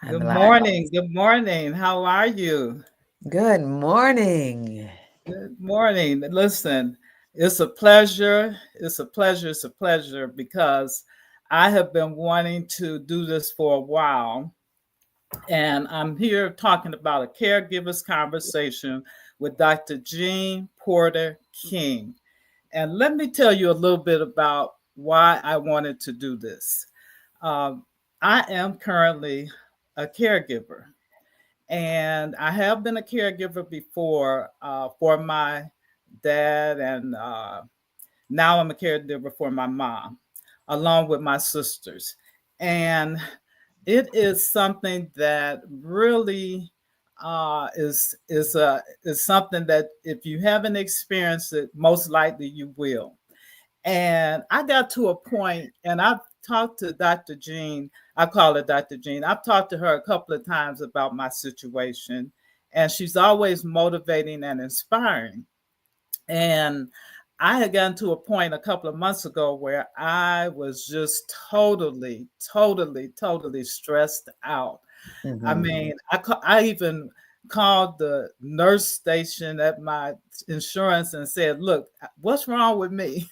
I'm Good glad. morning. Good morning. How are you? Good morning. Good morning. Listen, it's a pleasure. It's a pleasure. It's a pleasure because I have been wanting to do this for a while. And I'm here talking about a caregiver's conversation with Dr. Jeanne Porter King. And let me tell you a little bit about why I wanted to do this. Um, I am currently a caregiver. And I have been a caregiver before for my dad, and now I'm a caregiver for my mom, along with my sisters. And it is something that really is something that if you haven't experienced it, most likely you will. And I got to a point, and I've talked to Dr. Jeanne. I call her Dr. Jeanne. I've talked to her a couple of times about my situation, and she's always motivating and inspiring. And I had gotten to a point a couple of months ago where I was just totally stressed out. I Mhm. mean, I even called the nurse station at my insurance and said, "Look, what's wrong with me?"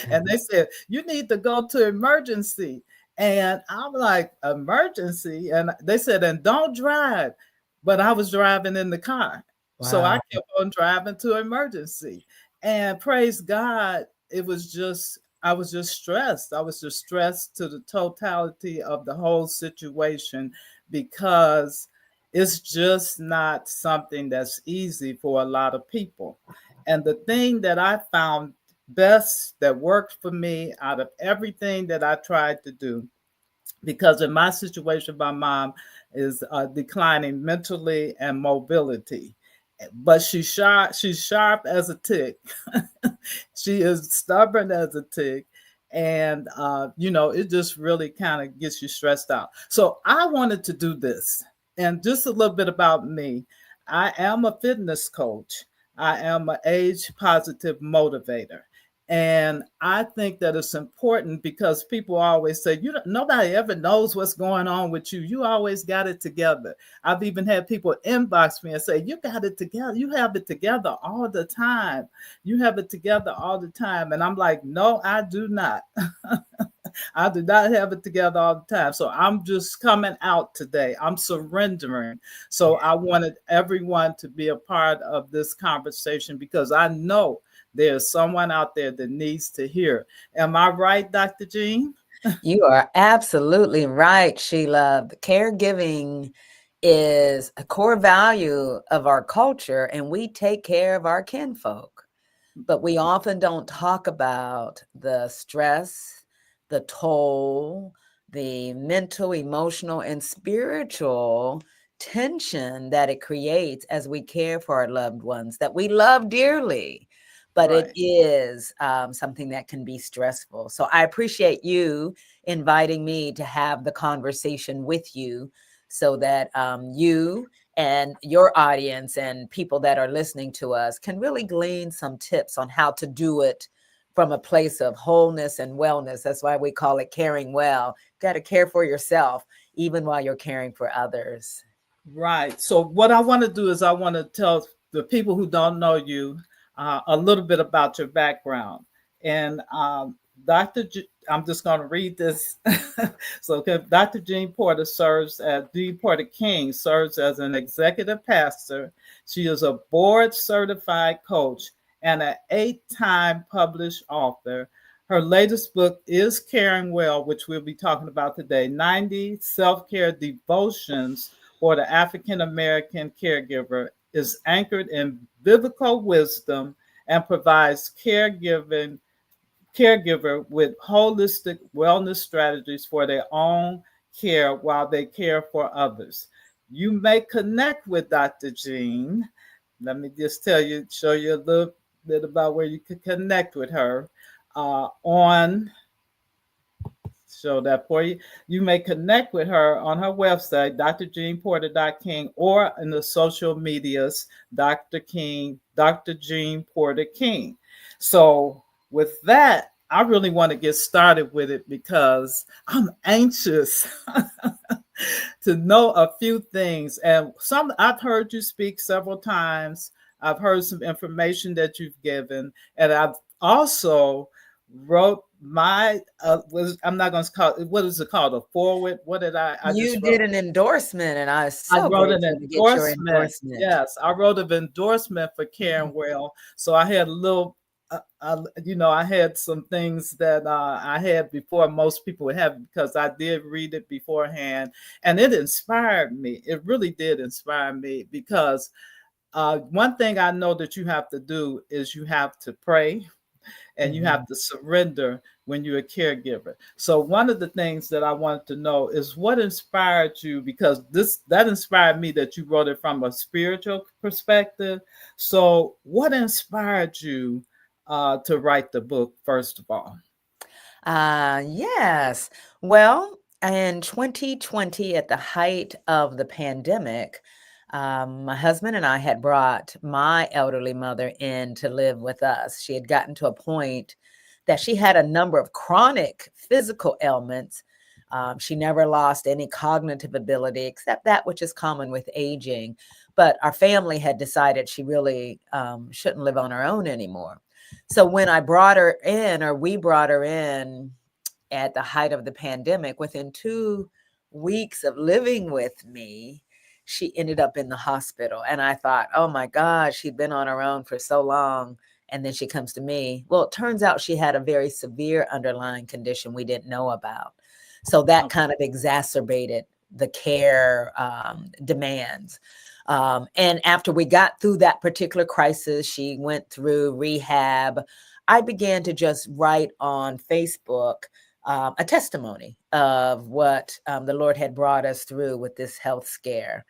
And they said, "You need to go to emergency." And I'm like, "Emergency?" And they said, "And don't drive." But I was driving in the car. So I Wow. kept on driving to emergency. And praise God, I was just stressed. I was just stressed to the totality of the whole situation because it's just not something that's easy for a lot of people. And the thing that I found best that worked for me out of everything that I tried to do, because in my situation, my mom is declining mentally and mobility, but she's sharp as a tick. She is stubborn as a tick. And it just really kind of gets you stressed out. So I wanted to do this. And just a little bit about me. I am a fitness coach. I am an age positive motivator. And I think that it's important because people always say, nobody ever knows what's going on with you. You always got it together. I've even had people inbox me and say, "You got it together. You have it together all the time. You have it together all the time." And I'm like, "No, I do not." I do not have it together all the time. So I'm just coming out today. I'm surrendering. So I wanted everyone to be a part of this conversation because I know there's someone out there that needs to hear. Am I right, Dr. Jean? You are absolutely right, Sheila. The caregiving is a core value of our culture, and we take care of our kinfolk. But we often don't talk about the stress, the toll, the mental, emotional, and spiritual tension that it creates as we care for our loved ones that we love dearly. But it Right. is something that can be stressful. So I appreciate you inviting me to have the conversation with you so that you and your audience and people that are listening to us can really glean some tips on how to do it from a place of wholeness and wellness. That's why we call it caring well. You got to care for yourself even while you're caring for others. Right. So what I want to do is I want to tell the people who don't know you a little bit about your background. And I'm just going to read this. So Dr. Jeanne Porter Jeanne Porter King serves as an executive pastor. She is a board certified coach and an 8-time published author. Her latest book is Caring Well, which we'll be talking about today, 90 Self-Care Devotions for the African American caregiver, is anchored in biblical wisdom and provides caregiver with holistic wellness strategies for their own care while they care for others. You may connect with Dr. Jeanne. Let me just show you a little bit about where you can connect with her on show that for you. You may connect with her on her website, drjeanporter.king, or in the social medias, Dr. King, Dr. Jeanne Porter King. So with that, I really want to get started with it because I'm anxious. to know a few things. And some I've heard you speak several times. I've heard some information that you've given, and I've also wrote my I'm not going to call it, what is it called, a forward. What did I You just wrote? did an endorsement, and I was I so wrote an grateful to get your endorsement. endorsement. Yes, I wrote an endorsement for Caring Well. So I had a little, I had some things that I had before most people would have because I did read it beforehand, and it inspired me. It really did inspire me because one thing I know that you have to do is you have to pray and you have Mhm. to surrender when you're a caregiver. So one of the things that I wanted to know is what inspired you, because this that inspired me that you wrote it from a spiritual perspective. So what inspired you to write the book, first of all? Yes. Well, in 2020, at the height of the pandemic, my husband and I had brought my elderly mother in to live with us. She had gotten to a point that she had a number of chronic physical ailments. She never lost any cognitive ability except that which is common with aging. But our family had decided she really shouldn't live on her own anymore. So when I brought her in, or we brought her in at the height of the pandemic, within 2 weeks of living with me, she ended up in the hospital. And I thought, oh my God, she'd been on her own for so long. And then she comes to me. Well, it turns out she had a very severe underlying condition we didn't know about. So that Okay. kind of exacerbated the care demands. And after we got through that particular crisis, she went through rehab. I began to just write on Facebook a testimony of what the Lord had brought us through with this health scare.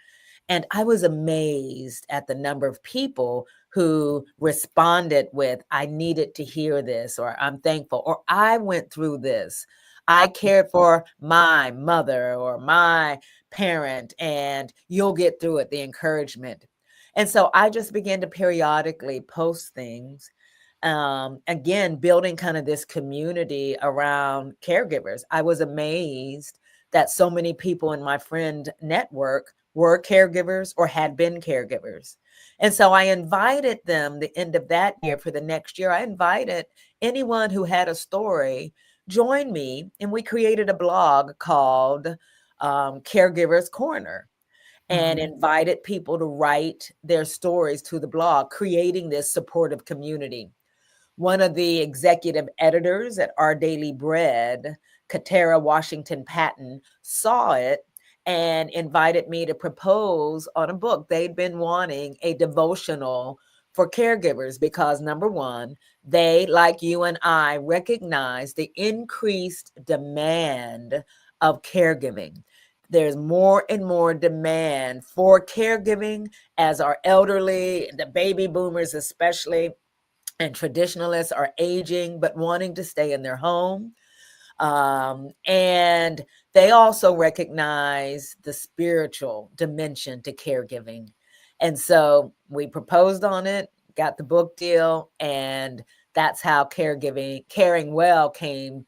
And I was amazed at the number of people who responded with, I needed to hear this, or I'm thankful, or I went through this. I cared for my mother or my parent, and you'll get through it, the encouragement. And so I just began to periodically post things. Again, building kind of this community around caregivers. I was amazed that so many people in my friend network were caregivers or had been caregivers. And so I invited them the end of that year for the next year. I invited anyone who had a story, join me, and we created a blog called Caregivers Corner and Mhm. invited people to write their stories to the blog, creating this supportive community. One of the executive editors at Our Daily Bread, Katara Washington Patton, saw it and invited me to propose on a book. They'd been wanting a devotional for caregivers because, number one, they, like you and I, recognize the increased demand of caregiving. There's more and more demand for caregiving as our elderly, the baby boomers especially, and traditionalists are aging but wanting to stay in their home. And they also recognize the spiritual dimension to caregiving. And so we proposed on it, got the book deal, and that's how Caring Well came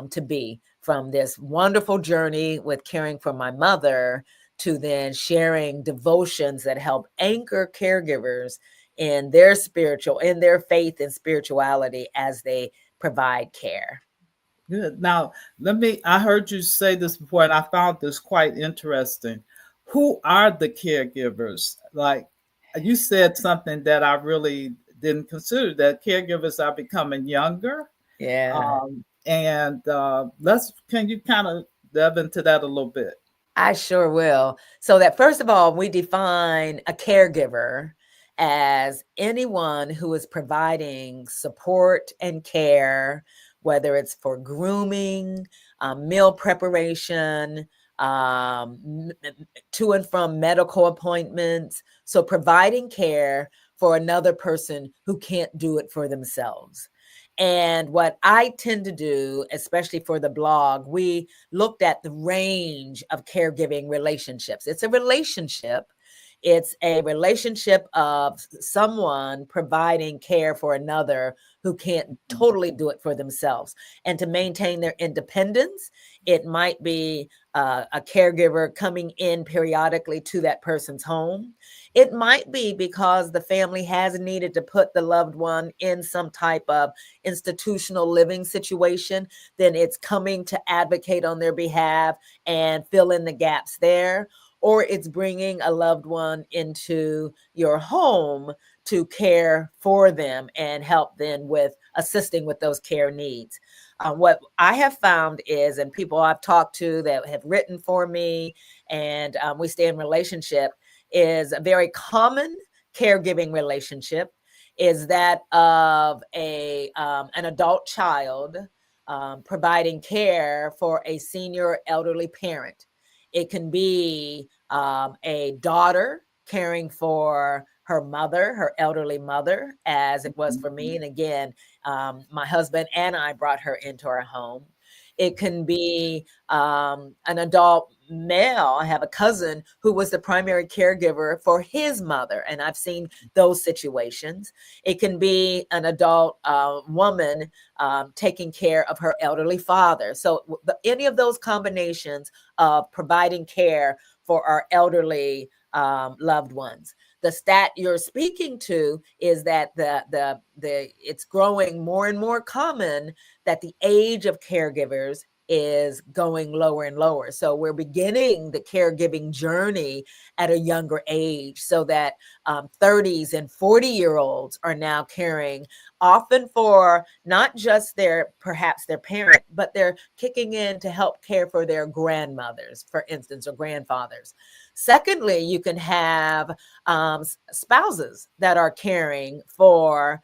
to be, from this wonderful journey with caring for my mother to then sharing devotions that help anchor caregivers in their faith and spirituality as they provide care. Good. Now, I heard you say this before, and I found this quite interesting. Who are the caregivers? Like, you said something that I really didn't consider, that caregivers are becoming younger. Yeah, And can you kind of delve into that a little bit? I sure will. So that first of all, we define a caregiver as anyone who is providing support and care, whether it's for grooming, meal preparation, to and from medical appointments. So providing care for another person who can't do it for themselves. And what I tend to do, especially for the blog, we looked at the range of caregiving relationships. It's a relationship. It's a relationship of someone providing care for another who can't totally do it for themselves. And to maintain their independence, it might be a caregiver coming in periodically to that person's home. It might be because the family has needed to put the loved one in some type of institutional living situation, then it's coming to advocate on their behalf and fill in the gaps there. Or it's bringing a loved one into your home to care for them and help them with assisting with those care needs. What I have found is, and people I've talked to that have written for me, and we stay in relationship, is a very common caregiving relationship is that of an adult child providing care for a senior elderly parent. It can be a daughter caring for her mother, her elderly mother, as it was for me. And again, my husband and I brought her into our home. It can be an adult male. I have a cousin who was the primary caregiver for his mother, and I've seen those situations. It can be an adult woman taking care of her elderly father. So any of those combinations of providing care for our elderly loved ones. The stat you're speaking to is that the it's growing more and more common that the age of caregivers is going lower and lower. So we're beginning the caregiving journey at a younger age, so that 30s and 40-year-olds are now caring, often for not just perhaps their parent, but they're kicking in to help care for their grandmothers, for instance, or grandfathers. Secondly, you can have spouses that are caring for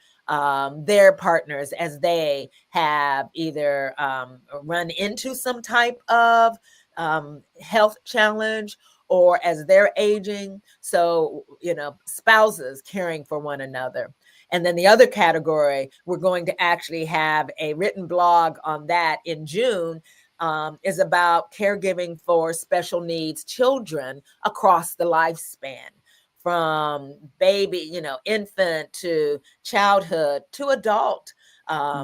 their partners as they have either run into some type of health challenge or as they're aging. So, spouses caring for one another. And then the other category, we're going to actually have a written blog on that in June, is about caregiving for special needs children across the lifespan, from baby, infant to childhood to adult.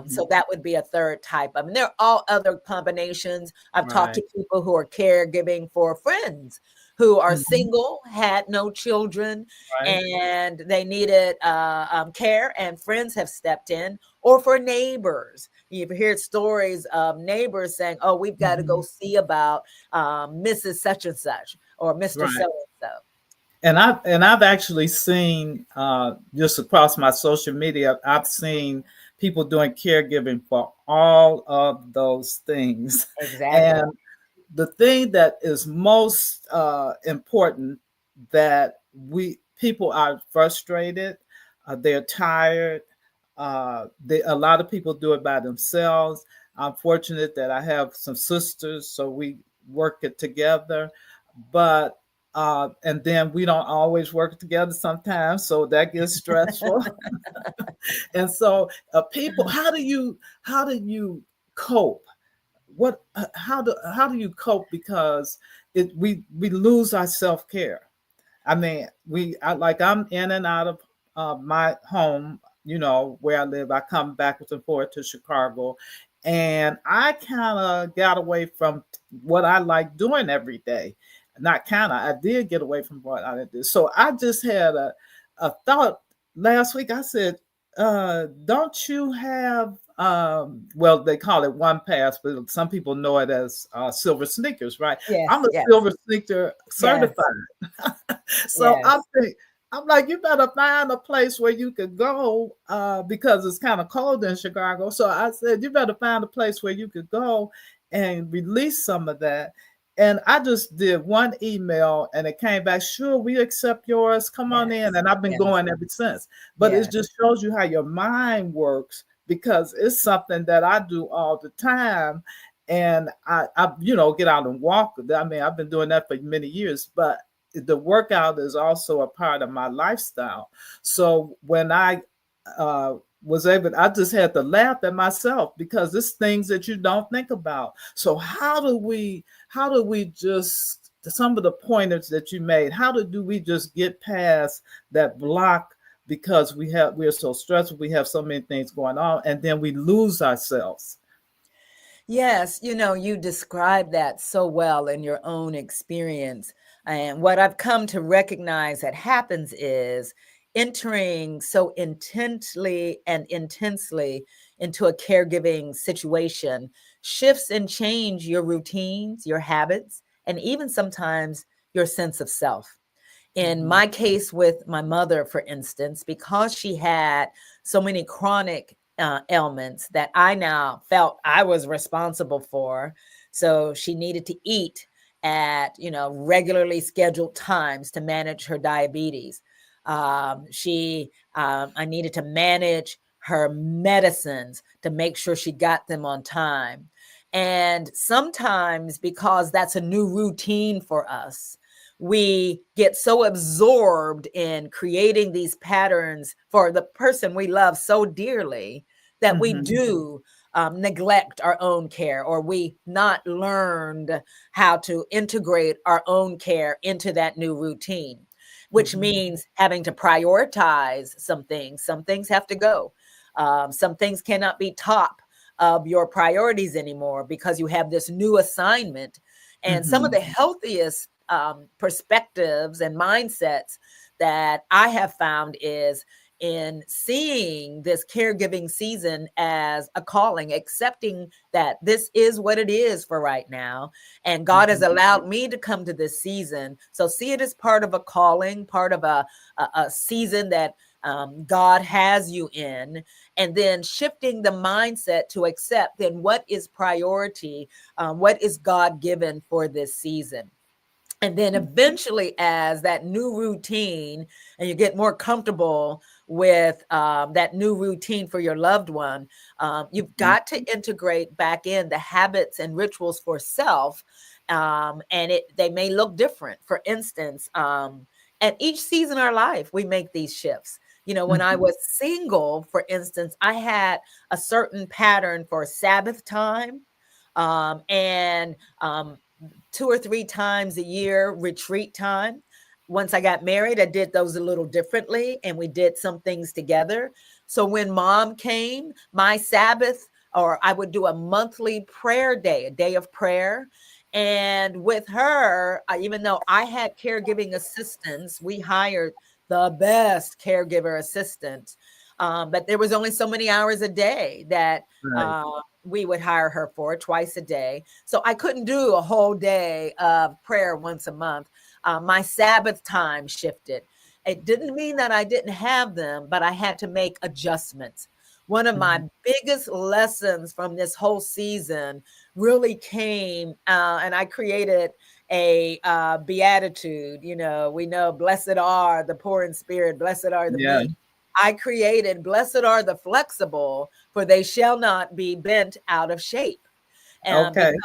So that would be a third type. I mean, there are all other combinations. I've talked Right. to people who are caregiving for friends who are Mhm. single, had no children, Right. and they needed care, and friends have stepped in, or for neighbors. You've heard stories of neighbors saying, "Oh, we've got to go Mhm. see about Mrs. Such and Such or Mr. So Right. and so." And I've actually seen just across my social media, I've seen people doing caregiving for all of those things. Exactly. And the thing that is most important, that we people are frustrated, they're tired. A lot of people do it by themselves. I'm fortunate that I have some sisters, so we work it together. But and then we don't always work together sometimes, so that gets stressful. And so, people, how do you cope? What how do you cope? Because we lose our self-care. I mean, I'm in and out of my home, where I live. I come backwards and forth to Chicago, and I kind of got away from what I like doing every day. Not kind of, I did get away from what I did. So I just had a thought last week. I said, don't you have, well, they call it one pass, but some people know it as silver sneakers, right? I'm Yes, a yes, silver sneaker yes, certified. So yes, I'm like, you better find a place where you could go, because it's kind of cold in Chicago. So I said, you better find a place where you could go and release some of that. And I just did one email and it came back, sure, we accept yours. Come on in. yes, And I've been yes, going ever since. But it yes, just shows you how your mind works, because it's something that I do all the time. And I get out and walk. I mean, I've been doing that for many years, but the workout is also a part of my lifestyle. So when I uh, was able, I just had to laugh at myself, because it's things that you don't think about. So how do we some of the pointers that you made, how do we just get past that block because we're so stressed, we have so many things going on, and then we lose ourselves. Yes, you described that so well in your own experience. And what I've come to recognize that happens is entering so intently and intensely into a caregiving situation shifts and change your routines, your habits, and even sometimes your sense of self. In Hmm. my case with my mother, for instance, because she had so many chronic ailments that I now felt I was responsible for. So she needed to eat at, regularly scheduled times to manage her diabetes. I needed to manage her medicines to make sure she got them on time. And sometimes, because that's a new routine for us, we get so absorbed in creating these patterns for the person we love so dearly that we Hmm. do neglect our own care, or we not learned how to integrate our own care into that new routine, which Hmm. means having to prioritize some things. Some things have to go. Some things cannot be top of your priorities anymore because you have this new assignment. And some of Hmm. the healthiest perspectives and mindsets that I have found is in seeing this caregiving season as a calling, accepting that this is what it is for right now. And God has Hmm. allowed me to come to this season. So see it as part of a calling, part of a season that God has you in, and then shifting the mindset to accept then what is priority, what is God given for this season. And then eventually, as that new routine, and you get more comfortable with that new routine for your loved one, you've got to integrate back in the habits and rituals for self. And they may look different. For instance, at each season of our life, we make these shifts. When I Hmm. was single, for instance, I had a certain pattern for Sabbath time, and 2 or 3 times a year retreat time. Once I got married, I did those a little differently, and we did some things together. So when mom came, my Sabbath, or I would do a monthly prayer day, a day of prayer. And with her, even though I had caregiving assistants, we hired the best caregiver assistant. But there was only so many hours a day that Right. uh, we would hire her for, twice a day. So I couldn't do a whole day of prayer once a month. My Sabbath time shifted. It didn't mean that I didn't have them, but I had to make adjustments. One of my Hmm. biggest lessons from this whole season really came, and I created a beatitude. We know blessed are the poor in spirit, blessed are the Yeah. meek. I created, blessed are the flexible, for they shall not be bent out of shape. Because Okay.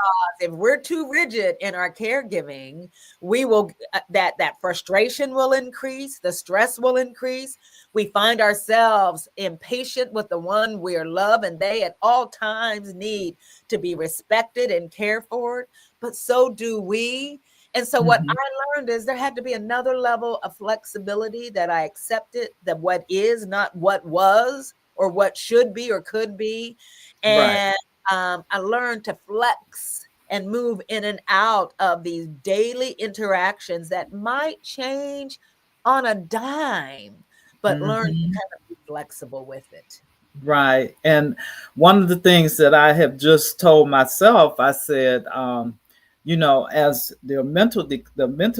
if we're too rigid in our caregiving, we will that frustration will increase, the stress will increase. We find ourselves impatient with the one we're love, and they at all times need to be respected and cared for. But so do we. And so what Hmm. I learned is there had to be another level of flexibility, that I accepted that what is not what was or what should be or could be. Right. And I learned to flex and move in and out of these daily interactions that might change on a dime, but learn to Hmm. kind of be flexible with it. Right. And one of the things that I have just told myself, I said, as the mental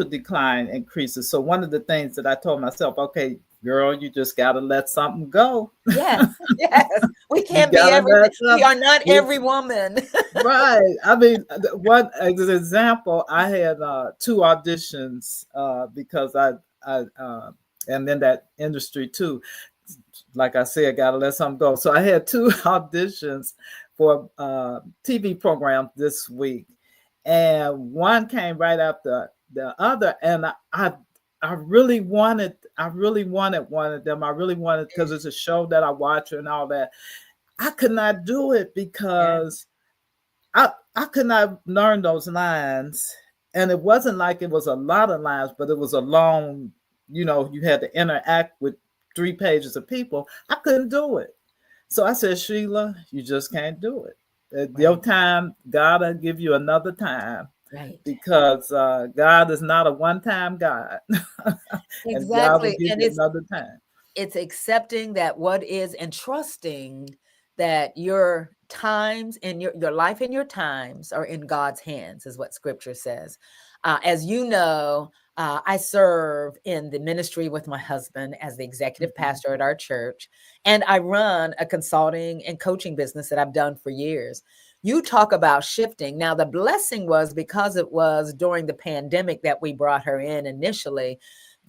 decline increases. So one of the things that I told myself, okay, girl, you just got to let something go. Yes, yes. We You can't be got to everything. let We something. are not every woman. Right. I mean, one as an example, I had two auditions because I and in that industry too. Like I said, gotta let something go. So I had two auditions for TV programs this week, and one came right after the other, and I really wanted one of them. I really wanted, because it's a show that I watch and all that. I could not do it Yeah, because I could not learn those lines, and it wasn't like it was a lot of lines, but it was a long. You had to interact with 3 pages of people. I couldn't do it. So I said, Sheila, you just can't do it. At your Right. time, God will give you another time Right. because God is not a one-time God, and God will Exactly. give And you another time. it's accepting that what is and trusting that your times and your life and your times are in God's hands is what scripture says. As you know, I serve in the ministry with my husband as the executive Mhm, pastor at our church, and I run a consulting and coaching business that I've done for years. You talk about shifting. Now, the blessing was because it was during the pandemic that we brought her in initially.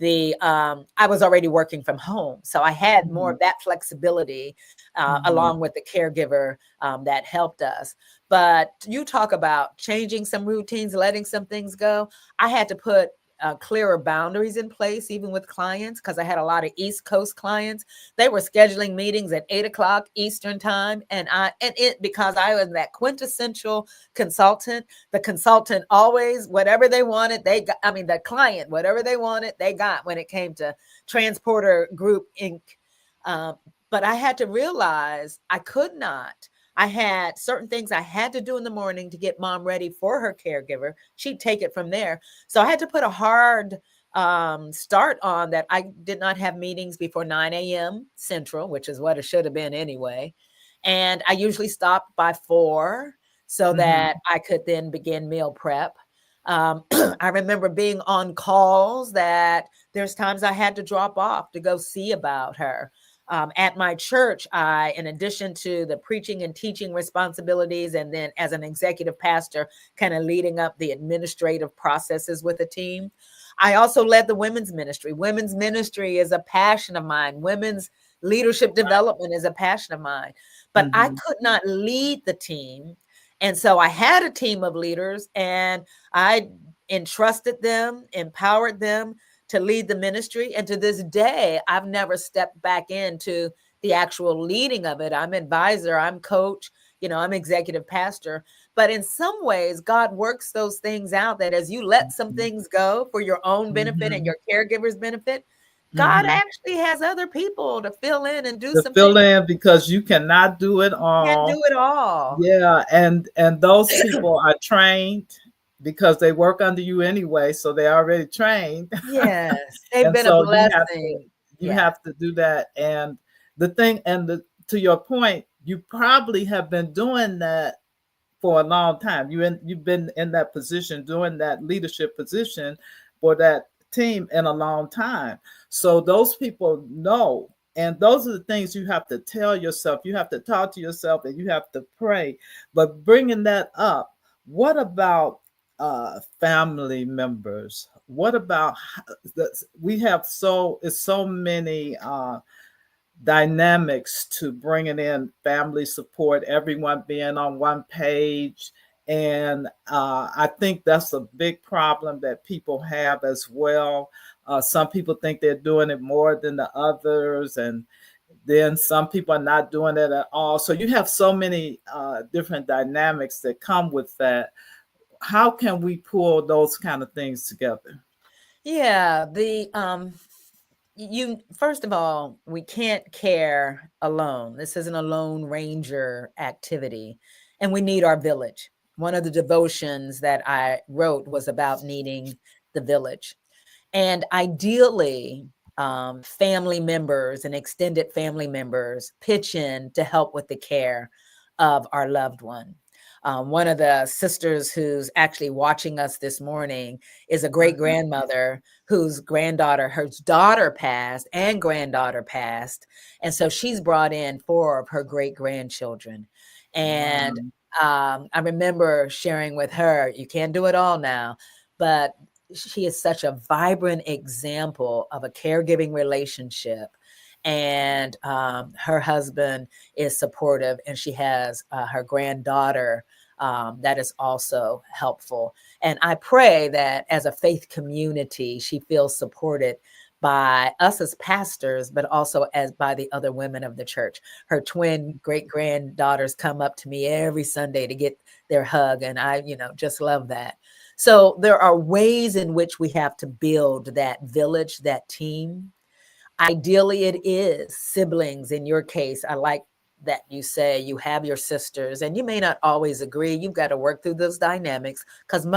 I was already working from home, so I had more mhm, of that flexibility, mhm, along with the caregiver that helped us. But you talk about changing some routines, letting some things go. I had to put clearer boundaries in place, even with clients, because I had a lot of East Coast clients. They were scheduling meetings at 8 o'clock Eastern time, and it because I was that quintessential consultant. The consultant always, whatever they wanted, they got. I mean, the client, whatever they wanted, they got when it came to Transporter Group Inc. Um, but I had to realize I could not. I had certain things I had to do in the morning to get mom ready for her caregiver. She'd take it from there. So I had to put a hard start on that. I did not have meetings before 9 a.m. Central, which is what it should have been anyway. And I usually stopped by 4 so mhm, that I could then begin meal prep. I remember being on calls that there's times I had to drop off to go see about her. At my church, in addition to the preaching and teaching responsibilities, and then as an executive pastor, kind of leading up the administrative processes with a team, I also led the women's ministry. Women's ministry is a passion of mine. Women's leadership development is a passion of mine. But I mhm, could not lead the team. And so I had a team of leaders and I entrusted them, empowered them to lead the ministry. And to this day, I've never stepped back into the actual leading of it. I'm advisor, I'm coach, I'm executive pastor. But in some ways, God works those things out that as you let some mhm, things go for your own benefit and mhm, your caregiver's benefit, God mhm. actually has other people to fill in and do To some fill things. in because you cannot do it You can't all. do it all. Yeah, and those people are trained because they work under you anyway, so they're already trained. Yes, they've And been a so blessing. you Yeah. have to do that. And the thing and the to your point, you probably have been doing that for a long time. You've been in that position, doing that leadership position for that team in a long time. So those people know. And those are the things you have to tell yourself. You have to talk to yourself and you have to pray. But bringing that up, what about family members? What about we have so many dynamics to bringing in family support, everyone being on one page. And I think that's a big problem that people have as well. Some people think they're doing it more than the others, and then some people are not doing it at all. So you have so many different dynamics that come with that. How can we pull those kind of things together? Yeah, you first of all, we can't care alone. This isn't a lone ranger activity, and we need our village. One of the devotions that I wrote was about needing the village. And ideally, family members and extended family members pitch in to help with the care of our loved one. One of the sisters who's actually watching us this morning is a great Mhm. grandmother whose granddaughter, her daughter passed and granddaughter passed. And so she's brought in 4 of her great grandchildren. And Wow. I remember sharing with her, you can't do it all now, but she is such a vibrant example of a caregiving relationship. And her husband is supportive, and she has her granddaughter that is also helpful. And I pray that as a faith community, she feels supported by us as pastors, but also as by the other women of the church. Her twin great granddaughters come up to me every Sunday to get their hug, and I, just love that. So there are ways in which we have to build that village, that team. Ideally, it is siblings. In your case, I like that you say you have your sisters, and you may not always agree. You've got to work through those dynamics because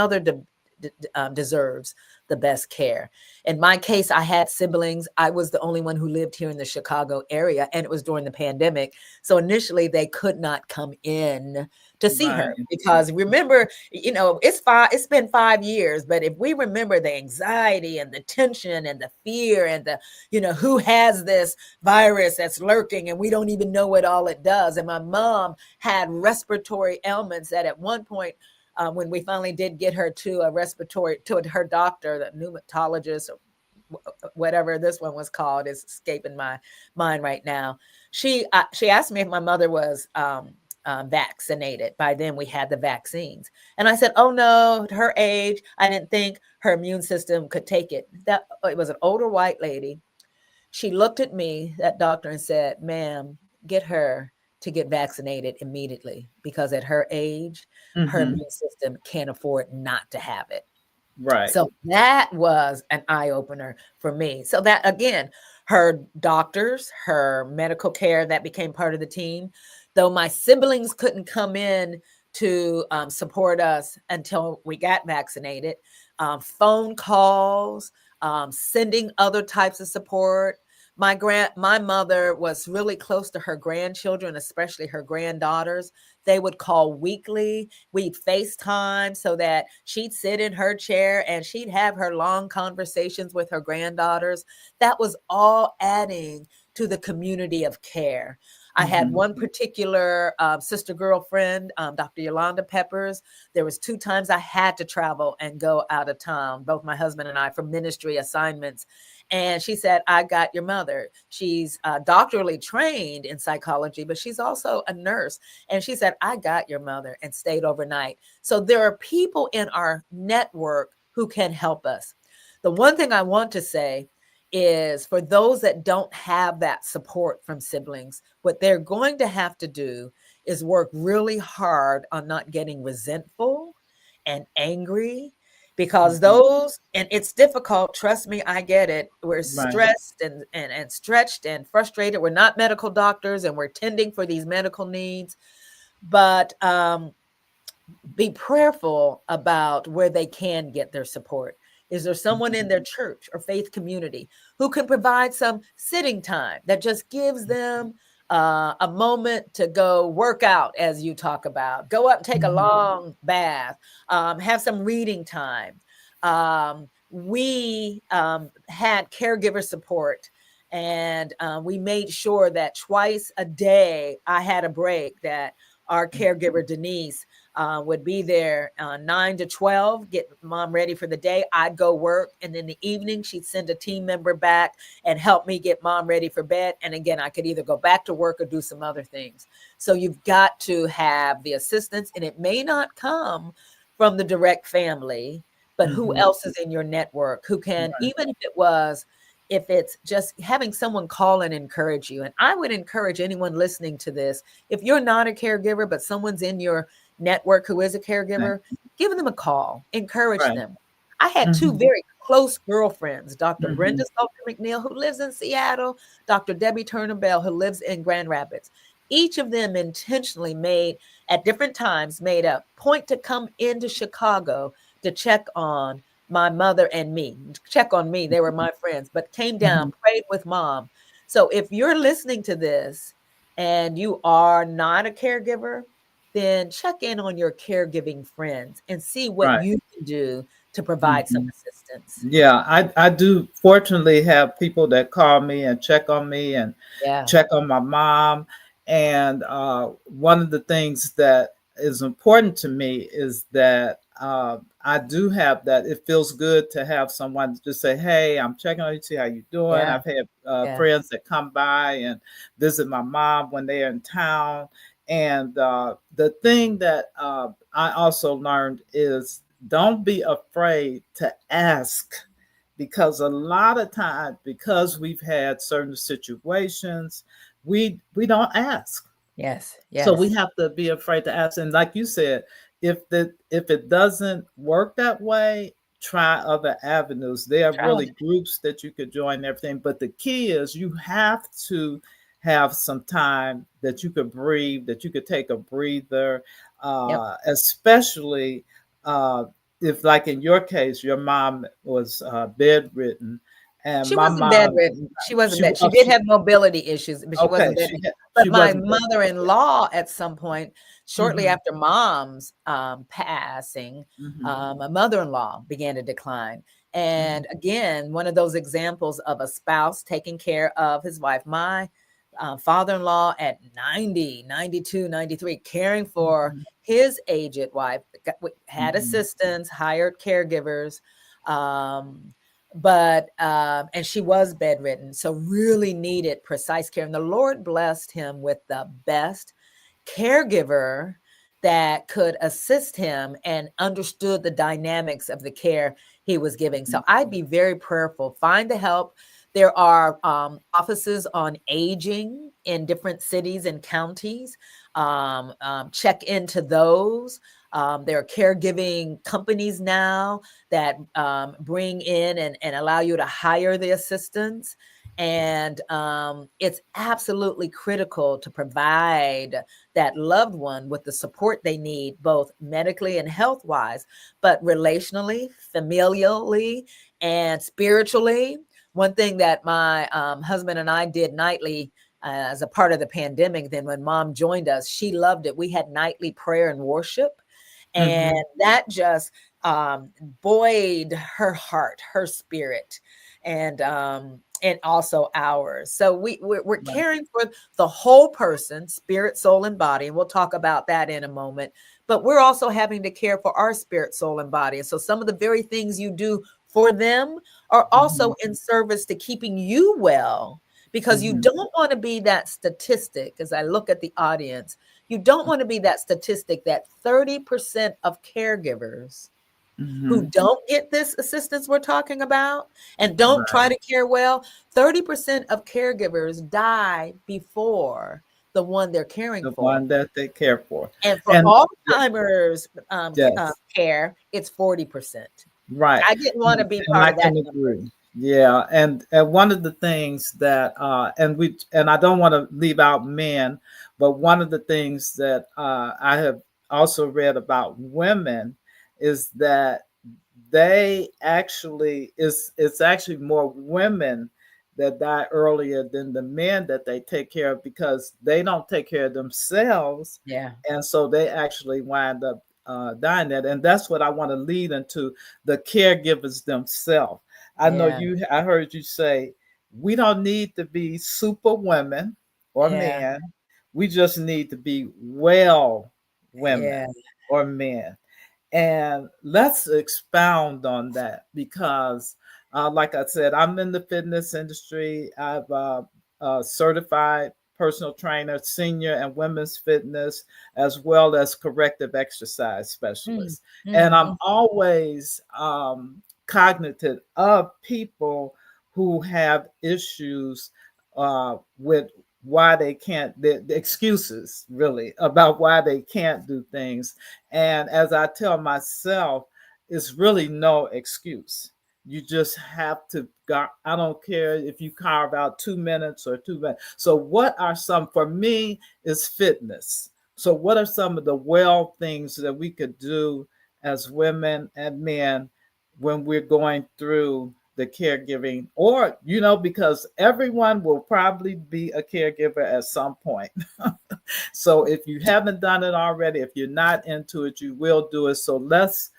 deserves the best care. In my case, I had siblings. I was the only one who lived here in the Chicago area, and it was during the pandemic. So initially, they could not come in to see her Right. because remember, it's been 5 years, but if we remember the anxiety and the tension and the fear and the who has this virus that's lurking and we don't even know what all it does. And my mom had respiratory ailments that at one point, when we finally did get her to her doctor, the pneumatologist, or whatever this one was called, is escaping my mind right now. She asked me if my mother was vaccinated. By then, we had the vaccines, and I said, "Oh no, at her age, I didn't think her immune system could take it." That it was an older white lady. She looked at me, that doctor, and said, "Ma'am, get her to get vaccinated immediately because at her age, her Mm-hmm. immune system can't afford not to have it." Right. So that was an eye opener for me. So that again, her doctors, her medical care, that became part of the team. Though my siblings couldn't come in to support us until we got vaccinated, phone calls, sending other types of support. My mother was really close to her grandchildren, especially her granddaughters. They would call weekly. We'd FaceTime so that she'd sit in her chair and she'd have her long conversations with her granddaughters. That was all adding to the community of care. I had Mm-hmm. one particular sister girlfriend, Dr. Yolanda Peppers. There was 2 times I had to travel and go out of town, both my husband and I, for ministry assignments. And she said, "I got your mother." She's doctorally trained in psychology, but she's also a nurse. And she said, "I got your mother," and stayed overnight. So there are people in our network who can help us. The one thing I want to say is for those that don't have that support from siblings, what they're going to have to do is work really hard on not getting resentful and angry, because Mm-hmm. those, and it's difficult, trust me, I get it. We're Right. stressed and stretched and frustrated. We're not medical doctors and we're tending for these medical needs, but be prayerful about where they can get their support. Is there someone in their church or faith community who can provide some sitting time that just gives them a moment to go work out, as you talk about, go up and take a Mm-hmm. long bath, have some reading time? We had caregiver support, and we made sure that twice a day I had a break, that our caregiver, Denise, would be there 9 to 12, get mom ready for the day. I'd go work. And then the evening, she'd send a team member back and help me get mom ready for bed. And again, I could either go back to work or do some other things. So you've got to have the assistance, and it may not come from the direct family, but who Mm-hmm. else is in your network who can, Right. even if it's just having someone call and encourage you. And I would encourage anyone listening to this, if you're not a caregiver, but someone's in your network who is a Right. caregiver, give them a call, encourage Right. them. I had two Mm-hmm. very close girlfriends, Dr. Mm-hmm. Brenda Salter McNeil, who lives in Seattle, Dr. Debbie Turner Bell, who lives in Grand Rapids. Each of them intentionally at different times, made a point to come into Chicago to check on my mother and me, check on me. They were my friends, but came Mm-hmm. down, prayed with mom. So if you're listening to this and you are not a caregiver, then check in on your caregiving friends and see what Right. you can do to provide some Mm-hmm. assistance. Yeah, I do fortunately have people that call me and check on me and Yeah. check on my mom. And one of the things that is important to me is that I do have that. It feels good to have someone to just say, "Hey, I'm checking on you, see how you doing." Yeah. I've had Yeah. friends that come by and visit my mom when they're in town. And the thing that I also learned is don't be afraid to ask, because a lot of times, because we've had certain situations, we don't ask. Yes. So we Yes. have to be afraid to ask. And like you said, if it doesn't work that way, try other avenues. There are Try. really groups that you could join and everything, but the key is you have to have some time that you could breathe, that you could take a breather, Yep. especially uh, if, like in your case, your mom was bedridden, and She my wasn't mom, bedridden. She wasn't she, bed. She oh, did she have mobility issues, but she okay, wasn't bedridden. But she my wasn't bedridden. mother-in-law, at some point, shortly Hmm. after mom's passing, Hmm. my mother-in-law began to decline. Hmm. And again, one of those examples of a spouse taking care of his wife. My father-in-law at 90, 92, 93, caring for Hmm. his aged wife, had Hmm. assistants, hired caregivers. Um, but and she was bedridden, so really needed precise care, and the Lord blessed him with the best caregiver that could assist him and understood the dynamics of the care he was giving. So I'd be very prayerful. Find the help. There are offices on aging in different cities and counties. Check into those. There are caregiving companies now that bring in and allow you to hire the assistants. And it's absolutely critical to provide that loved one with the support they need, both medically and health wise, but relationally, familially, and spiritually. One thing that my husband and I did nightly as a part of the pandemic, then when mom joined us, she loved it. We had nightly prayer and worship. And Hmm. that just buoyed her heart, her spirit, and also ours. So we're Right. caring for the whole person, spirit, soul, and body. And we'll talk about that in a moment. But we're also having to care for our spirit, soul, and body. And so some of the very things you do for them are Hmm. also in service to keeping you well, because you Hmm. don't want to be that statistic. As I look at the audience, you don't want to be that statistic that 30% of caregivers who Hmm. don't get this assistance we're talking about and don't try Right. to care well, 30% of caregivers die before the one they're caring The for. one that they care for. And for And Alzheimer's yes, care, it's 40%. right. I didn't want to be And part I of that can number. agree. Yeah, and one of the things that and I don't want to leave out men, but one of the things that I have also read about women is that they actually it's actually more women that die earlier than the men that they take care of because they don't take care of themselves, Yeah, and so they actually wind up dying. That and that's what I want to lead into the caregivers themselves. I know yeah, you. I heard you say we don't need to be super women or yeah, men. We just need to be well women yeah, or men. And let's expound on that because, like I said, I'm in the fitness industry. I've certified personal trainer, senior and women's fitness, as well as corrective exercise mm, specialist. And I'm mm, always cognitive of people who have issues with why they can't, the excuses really about why they can't do things. And as I tell myself, it's really no excuse. You just have to go. I don't care if you carve out 2 minutes or 2 minutes. So, what are some, for me, is fitness. So, what are some of the well things that we could do as women and men when we're going through the caregiving? Or, because everyone will probably be a caregiver at some point. So if you haven't done it already, if you're not into it, you will do it. So let's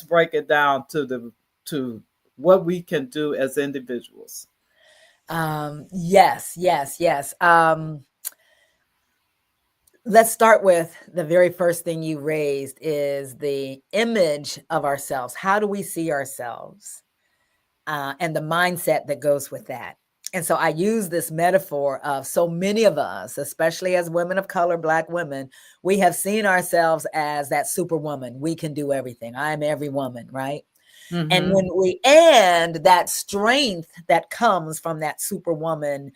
break it down to what we can do as individuals. yes, yes, yes. Let's start with the very first thing you raised is the image of ourselves. How do we see ourselves? And the mindset that goes with that. And so I use this metaphor of so many of us, especially as women of color, Black women, we have seen ourselves as that superwoman. We can do everything. I'm every woman, right? And Mm-hmm. and that strength that comes from that superwoman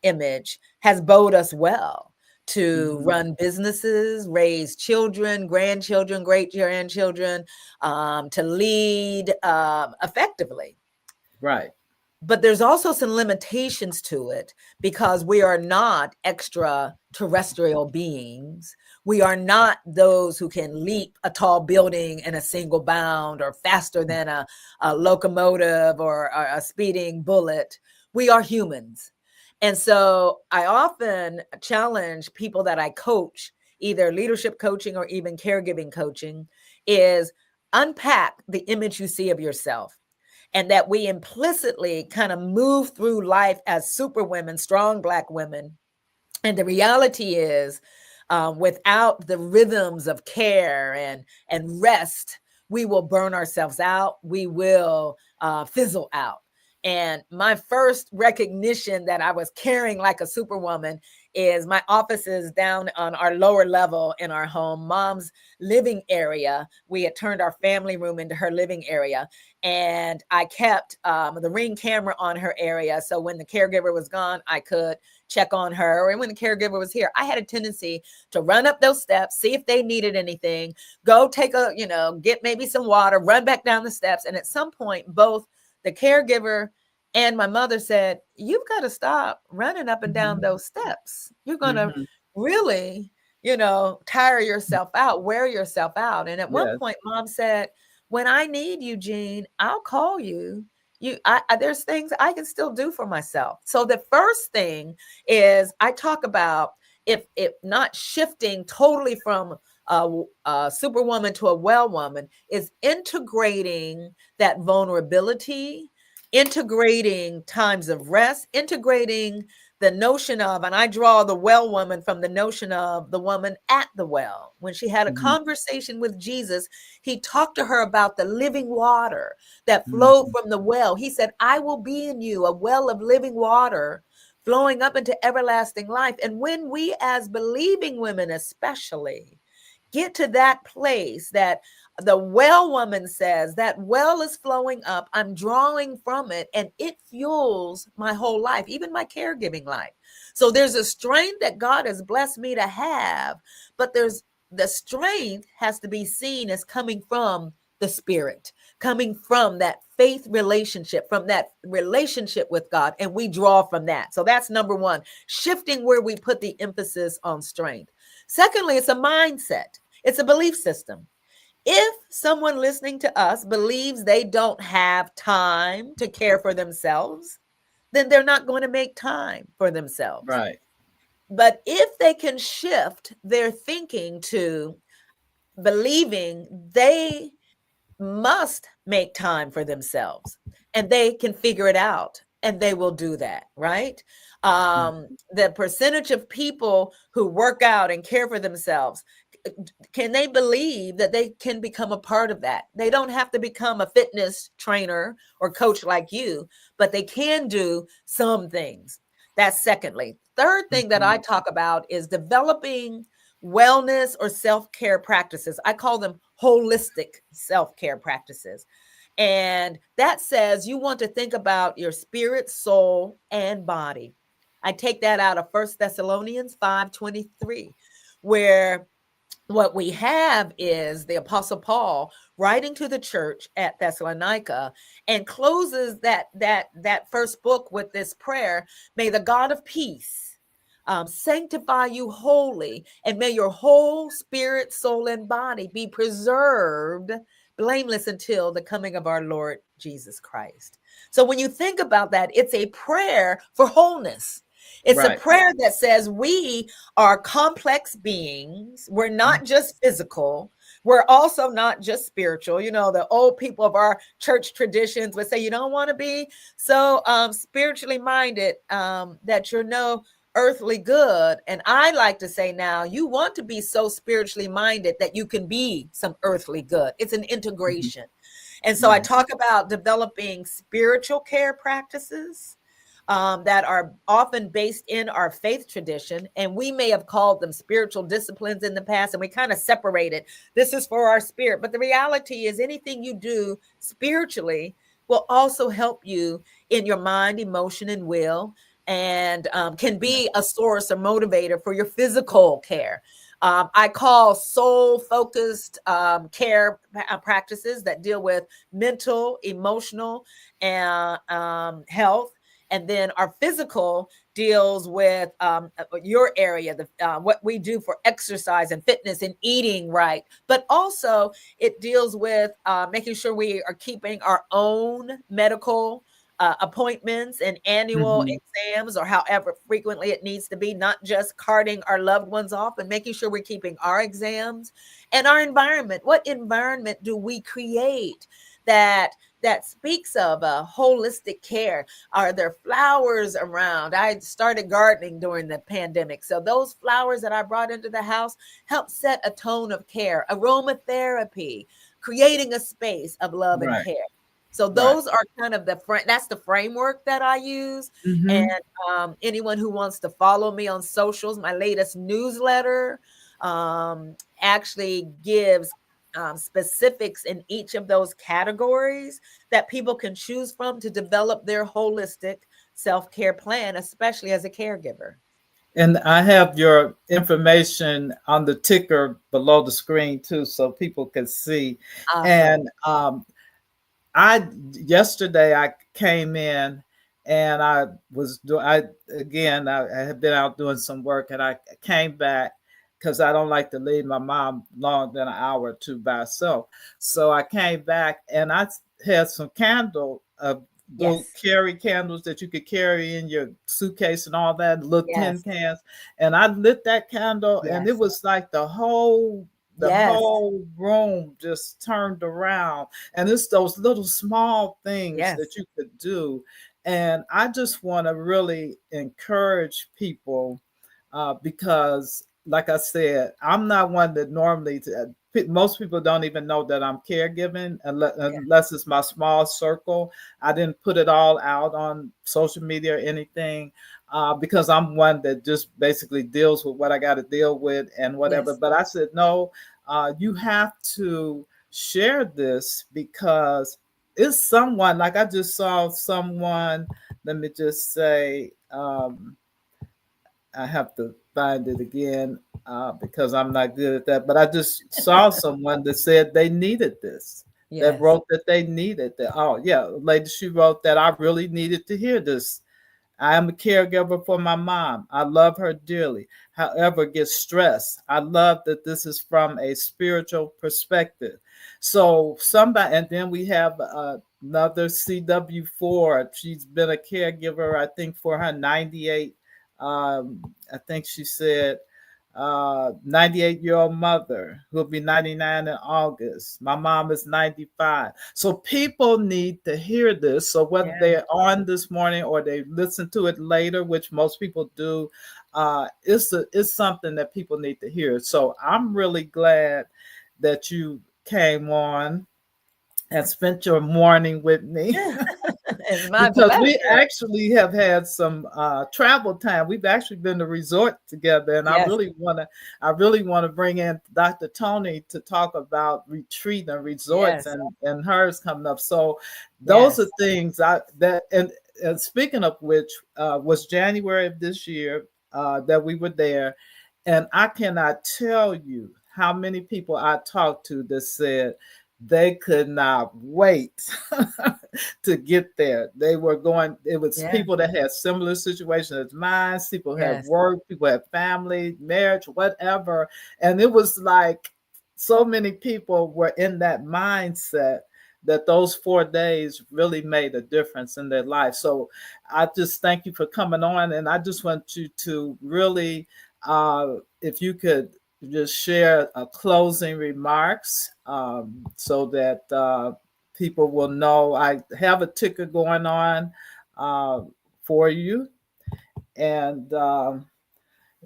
image has bode us well to Hmm. run businesses, raise children, grandchildren, great grandchildren, to lead effectively. Right. But there's also some limitations to it because we are not extraterrestrial beings. We are not those who can leap a tall building in a single bound or faster than a locomotive or a speeding bullet. We are humans. And so I often challenge people that I coach, either leadership coaching or even caregiving coaching, is unpack the image you see of yourself, and that we implicitly kind of move through life as super women, strong Black women. And the reality is, without the rhythms of care and rest, we will burn ourselves out. We will fizzle out. And my first recognition that I was caring like a superwoman is my office is down on our lower level in our home. Mom's living area, we had turned our family room into her living area. And I kept the Ring camera on her area. So when the caregiver was gone, I could check on her. And when the caregiver was here, I had a tendency to run up those steps, see if they needed anything, go take get maybe some water, run back down the steps. And at some point, both the caregiver and my mother said, "You've got to stop running up and down Hmm. those steps. You're going to Hmm. really, tire yourself out, wear yourself out." And at one Yes. point, Mom said, "When I need you, Jeanne, I'll call you. There's things I can still do for myself." So the first thing is I talk about, if not shifting totally from a superwoman to a well woman, is integrating that vulnerability, integrating times of rest, integrating the notion of, and I draw the well woman from the notion of the woman at the well. When she had a Hmm. conversation with Jesus, he talked to her about the living water that flowed Hmm. from the well. He said, "I will be in you, a well of living water flowing up into everlasting life." And when we, as believing women especially, get to that place that the well woman says, that well is flowing up, I'm drawing from it, and it fuels my whole life, even my caregiving life. So there's a strength that God has blessed me to have, but there's the strength has to be seen as coming from the spirit, coming from that faith relationship, from that relationship with God, and we draw from that. So that's number one, shifting where we put the emphasis on strength. Secondly, it's a mindset. It's a belief system. If someone listening to us believes they don't have time to care for themselves, then they're not going to make time for themselves. Right. But if they can shift their thinking to believing they must make time for themselves and they can figure it out, and they will do that, right? The percentage of people who work out and care for themselves, can they believe that they can become a part of that? They don't have to become a fitness trainer or coach like you, but they can do some things. That's secondly. Third thing that Hmm. I talk about is developing wellness or self-care practices. I call them holistic self-care practices. And that says you want to think about your spirit, soul, and body. I take that out of First Thessalonians 5:23, where what we have is the Apostle Paul writing to the church at Thessalonica, and closes that first book with this prayer: "May the God of peace sanctify you wholly, and may your whole spirit, soul, and body be preserved blameless until the coming of our Lord Jesus Christ." So when you think about that, it's a prayer for wholeness. It's a Right. prayer that says we are complex beings. We're not just physical. We're also not just spiritual. The old people of our church traditions would say you don't want to be so spiritually minded that you're no earthly good. And I like to say now, you want to be so spiritually minded that you can be some earthly good. It's an Hmm. integration. And so I Right. talk about developing spiritual care practices that are often based in our faith tradition. And we may have called them spiritual disciplines in the past, and we kind of separated. This is for our spirit. But the reality is, anything you do spiritually will also help you in your mind, emotion, and will. and can Yeah. be a source or motivator for your physical care. I call soul focused care practices that deal with mental, emotional, and health. And then our physical deals with your area, what we do for exercise and fitness and eating right. But also, it deals with making sure we are keeping our own medical appointments and annual Hmm. exams, or however frequently it needs to be, not just carting our loved ones off, and making sure we're keeping our exams and our environment. What environment do we create that speaks of a holistic care? Are there flowers around? I started gardening during the pandemic, so those flowers that I brought into the house help set a tone of care. Aromatherapy, creating a space of love and Right. care. So Right. those are kind of that's the framework that I use. And Hmm. anyone who wants to follow me on socials, my latest newsletter actually gives specifics in each of those categories that people can choose from to develop their holistic self-care plan, especially as a caregiver. And I have your information on the ticker below the screen too, so people can see. Awesome. And I yesterday I came in and I was doing I again I had been out doing some work and I came back because I don't like to leave my mom longer than an hour or two by herself. So I came back and I had some little Yes. carry candles that you could carry in your suitcase and all that, little tin Yes. cans. And I lit that candle and it Yes. was like the Yes. whole room just turned around, and it's those little small things Yes. that you could do. And I just want to really encourage people because, like I said, I'm not one that normally, most people don't even know that I'm caregiving Yeah. unless it's my small circle. I didn't put it all out on social media or anything. Because I'm one that just basically deals with what I got to deal with and whatever. Yes. But I said, no, you have to share this because it's someone, like I just saw someone, let me just say, I have to find it again because I'm not good at that. But I just saw someone that said they needed this, that Yes. wrote that they needed that. Oh, yeah, lady, she wrote that I really needed to hear this. I am a caregiver for my mom. I love her dearly. However, get stressed. I love that this is from a spiritual perspective. So somebody, and then we have another CW4. She's been a caregiver, I think, for her 98. I think she said 98-year-old mother who'll be 99 in August. My mom is 95. So people need to hear this. So whether Yeah. they're on this morning or they listen to it later, which most people do, it's something that people need to hear. So I'm really glad that you came on and spent your morning with me. It's my Because we pleasure. actually have had some travel time. We've actually been to resort together, and Yes. I really want to bring in Dr. Tony to talk about retreat and resorts Yes. and hers coming up. So those are Yes. things I that and speaking of which, was January of this year that we were there, and I cannot tell you how many people I talked to that said they could not wait to get there. They were going, it was Yeah. people that had similar situations as mine. People had Yes. work, people had family, marriage, whatever. And it was like so many people were in that mindset that those 4 days really made a difference in their life. So I just thank you for coming on. And I just want you to really, if you could just share a closing remarks so that people will know. I have a ticker going on uh, for you. And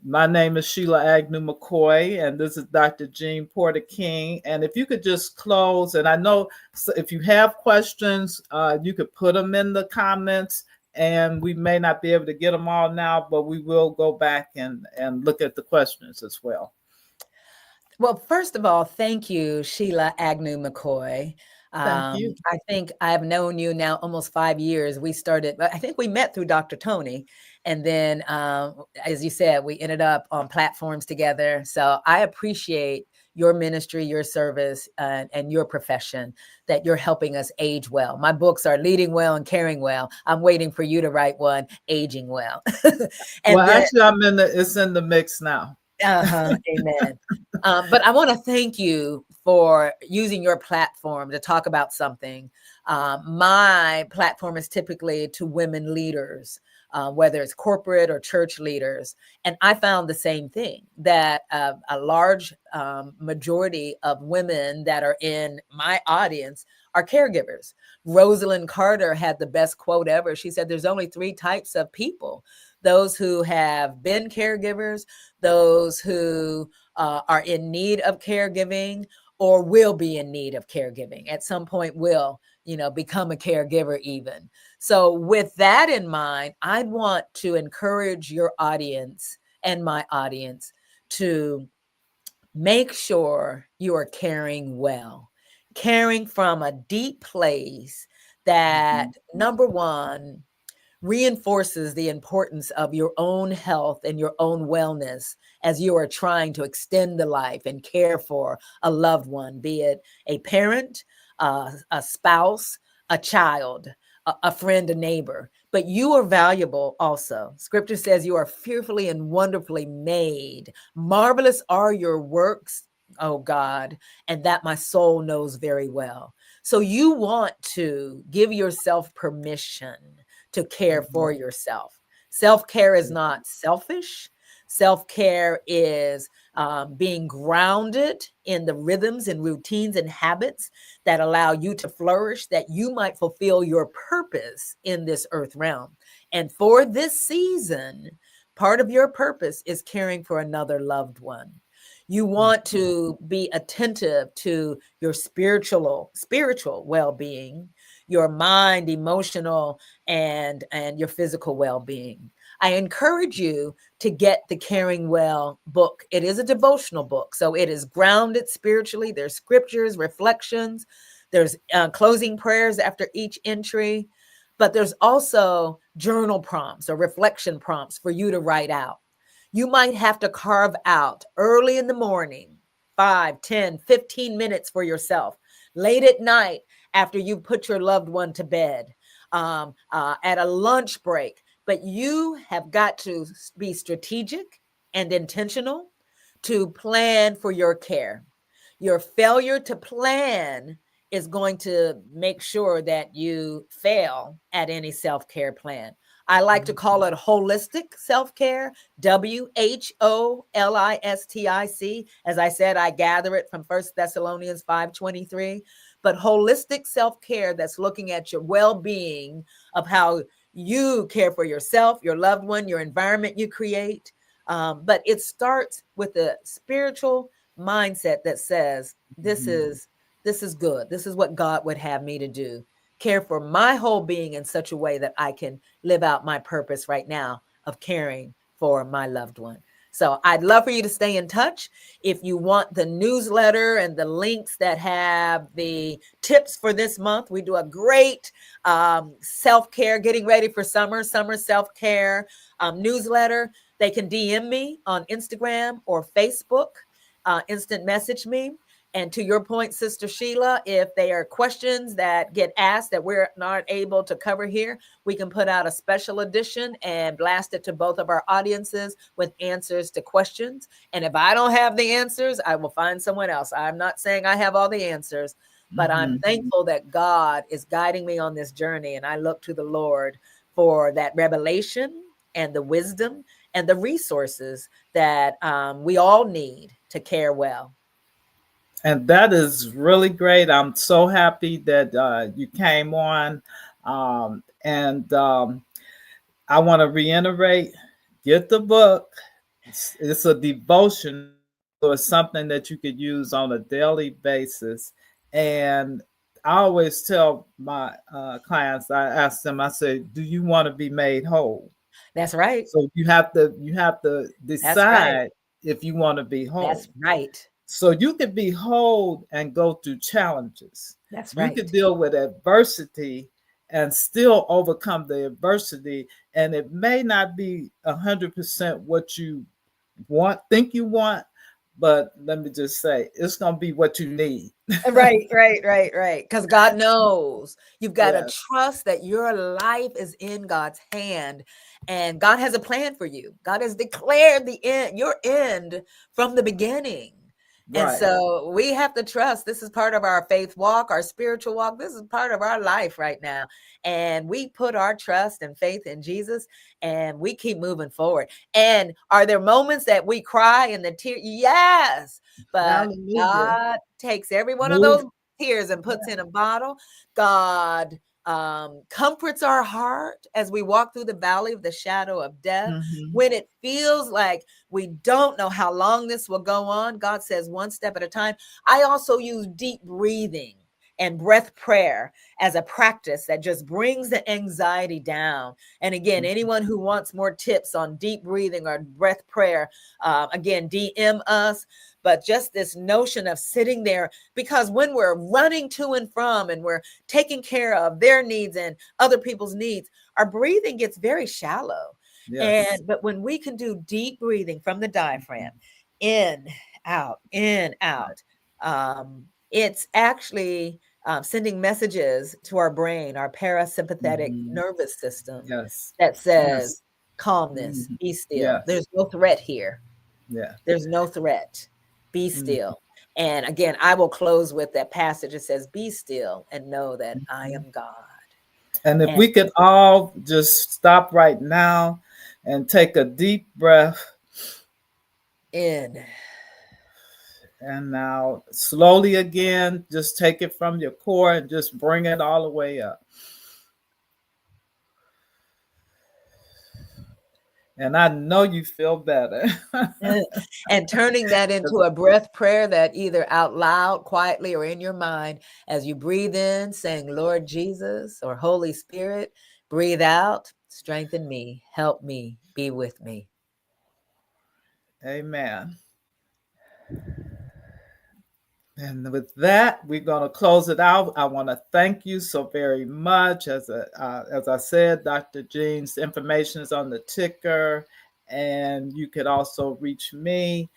my name is Sheila Agnew McCoy, and this is Dr. Jeanne Porter King. And if you could just close, and I know if you have questions, you could put them in the comments. And we may not be able to get them all now, but we will go back and look at the questions as well. Well, first of all, thank you, Sheila Agnew McCoy. Thank you. I think I've known you now almost 5 years. We started, I think we met through Dr. Tony. And then, as you said, we ended up on platforms together. So I appreciate your ministry, your service, and your profession, that you're helping us age well. My books are Leading Well and Caring Well. I'm waiting for you to write one, Aging Well. Well, And then, actually, it's in the mix now. amen. But I want to thank you for using your platform to talk about something. My platform is typically to women leaders, whether it's corporate or church leaders. And I found the same thing, that a large majority of women that are in my audience are caregivers. Rosalind Carter had the best quote ever. She said, there's only three types of people: those who have been caregivers, those who are in need of caregiving, or will be in need of caregiving at some point, will, become a caregiver even. So with that in mind, I'd want to encourage your audience and my audience to make sure you are caring well, caring from a deep place that, Mhm. number one, reinforces the importance of your own health and your own wellness as you are trying to extend the life and care for a loved one, be it a parent, a spouse, a child, a friend, a neighbor. But you are valuable also. Scripture says you are fearfully and wonderfully made. Marvelous are your works, oh God, and that my soul knows very well. So you want to give yourself permission to care Mhm. for yourself. Self care is not selfish. Self care is being grounded in the rhythms and routines and habits that allow you to flourish, that you might fulfill your purpose in this earth realm. And for this season, part of your purpose is caring for another loved one. You want Mhm. to be attentive to your spiritual well-being, your mind, emotional, and your physical well-being. I encourage you to get the Caring Well book. It is a devotional book, so it is grounded spiritually. There's scriptures, reflections, there's closing prayers after each entry, but there's also journal prompts or reflection prompts for you to write out. You might have to carve out early in the morning 5, 10, 15 minutes for yourself, late at night after you put your loved one to bed, at a lunch break. But you have got to be strategic and intentional to plan for your care. Your failure to plan is going to make sure that you fail at any self care plan. I like to call it holistic self care, WHOLISTIC. As I said, I gather it from 1 Thessalonians 5:23. But holistic self care that's looking at your well being, of how you care for yourself, your loved one, your environment you create. But it starts with a spiritual mindset that says, Mhm. this is good. This is what God would have me to do. Care for my whole being in such a way that I can live out my purpose right now of caring for my loved one. So I'd love for you to stay in touch. If you want the newsletter and the links that have the tips for this month, we do a great self-care, getting ready for summer self-care newsletter. They can DM me on Instagram or Facebook, instant message me. And to your point, Sister Sheila, if there are questions that get asked that we're not able to cover here, we can put out a special edition and blast it to both of our audiences with answers to questions. And if I don't have the answers, I will find someone else. I'm not saying I have all the answers, but I'm Mhm. thankful that God is guiding me on this journey. And I look to the Lord for that revelation and the wisdom and the resources that we all need to care well. And that is really great. I'm so happy that you came on. And I want to reiterate, get the book. It's a devotion, so it's something that you could use on a daily basis. And I always tell my clients, I ask them, I say, do you want to be made whole? That's right. So you have to That's right. decide if you want to be That's whole. right. So you could be whole and go through challenges. That's You right. could deal with adversity and still overcome the adversity. And it may not be 100% what you think you want, but let me just say, it's going to be what you need. Right, right, right, right. Because God knows. You've got to Yes, trust that your life is in God's hand and God has a plan for you. God has declared the end, your end from the beginning. And right, so we have to trust this is part of our faith walk, our spiritual walk. This is part of our life right now. And we put our trust and faith in Jesus and we keep moving forward. And are there moments that we cry and the tear? Yes. But hallelujah. God takes every one of Move. those tears and puts in a bottle. God comforts our heart as we walk through the valley of the shadow of death. Hmm. When it feels like we don't know how long this will go on, God says one step at a time. I also use deep breathing and breath prayer as a practice that just brings the anxiety down. And again, anyone who wants more tips on deep breathing or breath prayer, again, DM us. But just this notion of sitting there, because when we're running to and from and we're taking care of their needs and other people's needs, our breathing gets very shallow. Yes. But when we can do deep breathing from the diaphragm, in, in, out, it's actually sending messages to our brain, our parasympathetic Hmm. nervous system Yes. that Yes. says, calmness, Hmm. be still. Yes. There's no threat here. Yeah. There's no threat. Be Hmm. still. And again, I will close with that passage. It says, be still and know that I am God. And if And we could all just stop right now and take a deep breath, in, and now slowly again, just take it from your core and just bring it all the way up. And I know you feel better. and turning that into a breath prayer that either out loud, quietly, or in your mind, as you breathe in, saying, Lord Jesus or Holy Spirit, breathe out, strengthen me, help me, be with me. Amen. And with that, we're going to close it out. I want to thank you so very much. As I said, Dr. Jean's information is on the ticker, and you could also reach me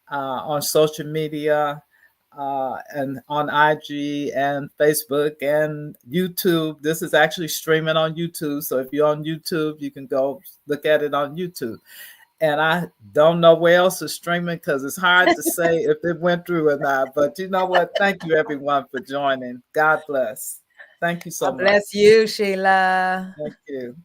on social media and on IG and Facebook and YouTube. This is actually streaming on YouTube. So if you're on YouTube, you can go look at it on YouTube. And I don't know where else is streaming because it's hard to say if it went through or not. But you know what? Thank you, everyone, for joining. God bless. Thank you so God much. bless you, Sheila. Thank you.